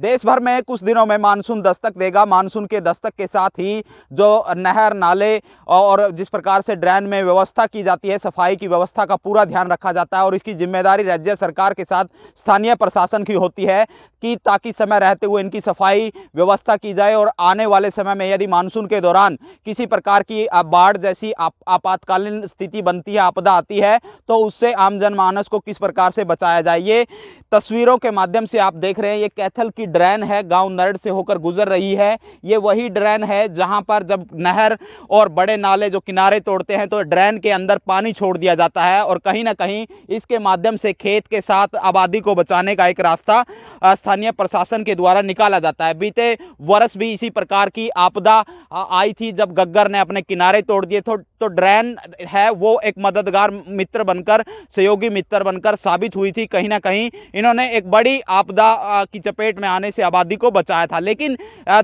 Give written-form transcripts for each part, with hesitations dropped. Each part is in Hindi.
देश भर में कुछ दिनों में मानसून दस्तक देगा। मानसून के दस्तक के साथ ही जो नहर नाले और जिस प्रकार से ड्रेन में व्यवस्था की जाती है, सफाई की व्यवस्था का पूरा ध्यान रखा जाता है और इसकी जिम्मेदारी राज्य सरकार के साथ स्थानीय प्रशासन की होती है कि ताकि समय रहते हुए इनकी सफाई व्यवस्था की जाए और आने वाले समय में यदि मानसून के दौरान किसी प्रकार की बाढ़ जैसी आपातकालीन स्थिति बनती है, आपदा आती है, तो उससे आम जनमानस को किस प्रकार से बचाया जाए। ये तस्वीरों के माध्यम से आप देख रहे हैं, ये कैथल की ड्रेन है, गांव नरड से होकर गुजर रही है। ये वही ड्रेन है जहां पर जब नहर और बड़े नाले जो किनारे तोड़ते हैं तो ड्रेन के अंदर पानी छोड़ दिया जाता है और कहीं ना कहीं इसके माध्यम से खेत के साथ आबादी को बचाने का एक रास्ता स्थानीय प्रशासन के द्वारा निकाला जाता है। बीते वर्ष भी इसी प्रकार की आपदा आई थी जब गग्गर ने अपने किनारे तोड़ दिए तो ड्रेन है वो एक मददगार मित्र बनकर, सहयोगी मित्र बनकर साबित हुई थी। कहीं ना कहीं इन्होंने एक बड़ी आपदा की चपेट में आने से आबादी को बचाया था। लेकिन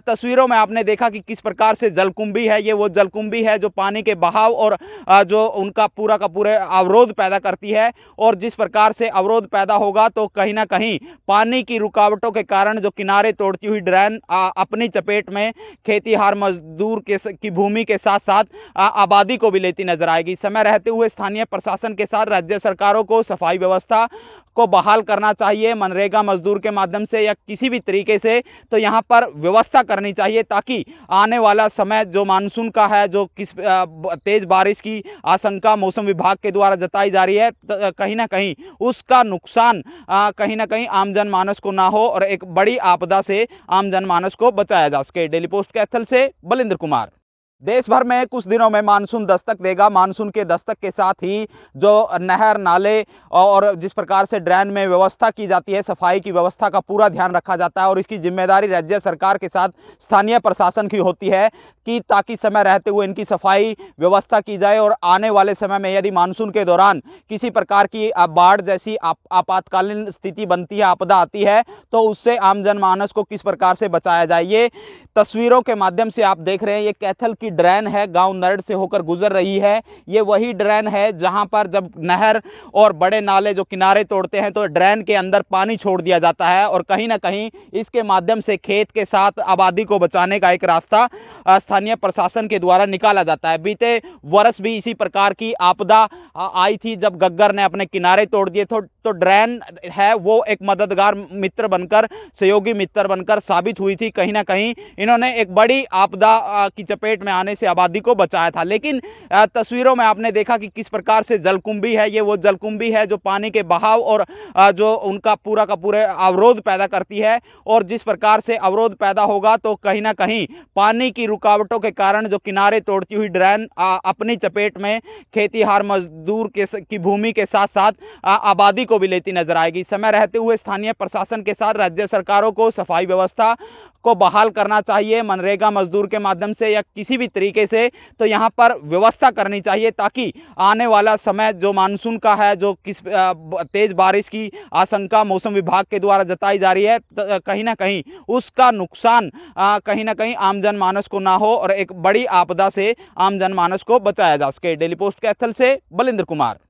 तस्वीरों में आपने देखा कि किस प्रकार से जलकुंभी है, ये वो जलकुंभी है जो पानी के बहाव और जो उनका पूरा का पूरे अवरोध पैदा करती है और जिस प्रकार से अवरोध पैदा होगा तो कहीं ना कहीं पानी की रुकावटों के कारण जो किनारे तोड़ती हुई ड्रेन अपनी चपेट में खेतीहार मजदूर की भूमि के साथ साथ आबादी को भी लेती नजर आएगी। समय रहते हुए स्थानीय प्रशासन के साथ राज्य सरकारों को सफाई व्यवस्था को बहाल करना चाहिए, मनरेगा मजदूर के माध्यम से या किसी भी तरीके से तो यहाँ पर व्यवस्था करनी चाहिए ताकि आने वाला समय जो मानसून का है, जो तेज बारिश की आशंका मौसम विभाग के द्वारा जताई जा रही है, कहीं ना कहीं उसका नुकसान कहीं ना कहीं आम जनमानस को ना हो और एक बड़ी आपदा से आम जनमानस को बचाया जा सके। डेली पोस्ट कैथल से बलिंद्र कुमार। देश भर में कुछ दिनों में मानसून दस्तक देगा। मानसून के दस्तक के साथ ही जो नहर नाले और जिस प्रकार से ड्रेन में व्यवस्था की जाती है, सफाई की व्यवस्था का पूरा ध्यान रखा जाता है और इसकी जिम्मेदारी राज्य सरकार के साथ स्थानीय प्रशासन की होती है कि ताकि समय रहते हुए इनकी सफाई व्यवस्था की जाए और आने वाले समय में यदि मानसून के दौरान किसी प्रकार की बाढ़ जैसी आपातकालीन स्थिति बनती है, आपदा आती है, तो उससे आम जनमानस को किस प्रकार से बचाया जाए। ये तस्वीरों के माध्यम से आप देख रहे हैं, ये कैथल की ड्रेन है, गांव नरड से होकर गुजर रही है। ये वही ड्रेन है जहां पर जब नहर और बड़े नाले जो किनारे तोड़ते हैं तो ड्रेन के अंदर पानी छोड़ दिया जाता है और कहीं ना कहीं इसके माध्यम से खेत के साथ आबादी को बचाने का एक रास्ता स्थानीय प्रशासन के द्वारा निकाला जाता है। बीते वर्ष भी इसी प्रकार की आपदा आई थी जब गग्गर ने अपने किनारे तोड़ दिए तो ड्रेन है वो एक मददगार मित्र बनकर, सहयोगी मित्र बनकर साबित हुई थी। कहीं ना कहीं इन्होंने एक बड़ी आपदा की चपेट में आने से आबादी को बचाया था। लेकिन तस्वीरों में आपने देखा कि किस प्रकार से जलकुंभी है, ये वो जलकुंभी है जो पानी के बहाव और जो उनका पूरा का पूरे अवरोध पैदा करती है और जिस प्रकार से अवरोध पैदा होगा तो कहीं ना कहीं पानी की रुकावटों के कारण जो किनारे तोड़ती हुई ड्रेन अपनी चपेट में खेतीहार मजदूर की भूमि के साथ साथ आबादी को भी लेती नजर आएगी। समय रहते हुए स्थानीय प्रशासन के साथ राज्य सरकारों को सफाई व्यवस्था को बहाल करना चाहिए, मनरेगा मजदूर के माध्यम से या किसी भी तरीके से तो यहाँ पर व्यवस्था करनी चाहिए ताकि आने वाला समय जो मानसून का है, जो तेज बारिश की आशंका मौसम विभाग के द्वारा जताई जा रही है, कहीं ना कहीं उसका नुकसान कहीं ना कहीं आम जनमानस को ना हो और एक बड़ी आपदा से आम जनमानस को बचाया जा सके। डेली पोस्ट कैथल से बलिंद्र कुमार।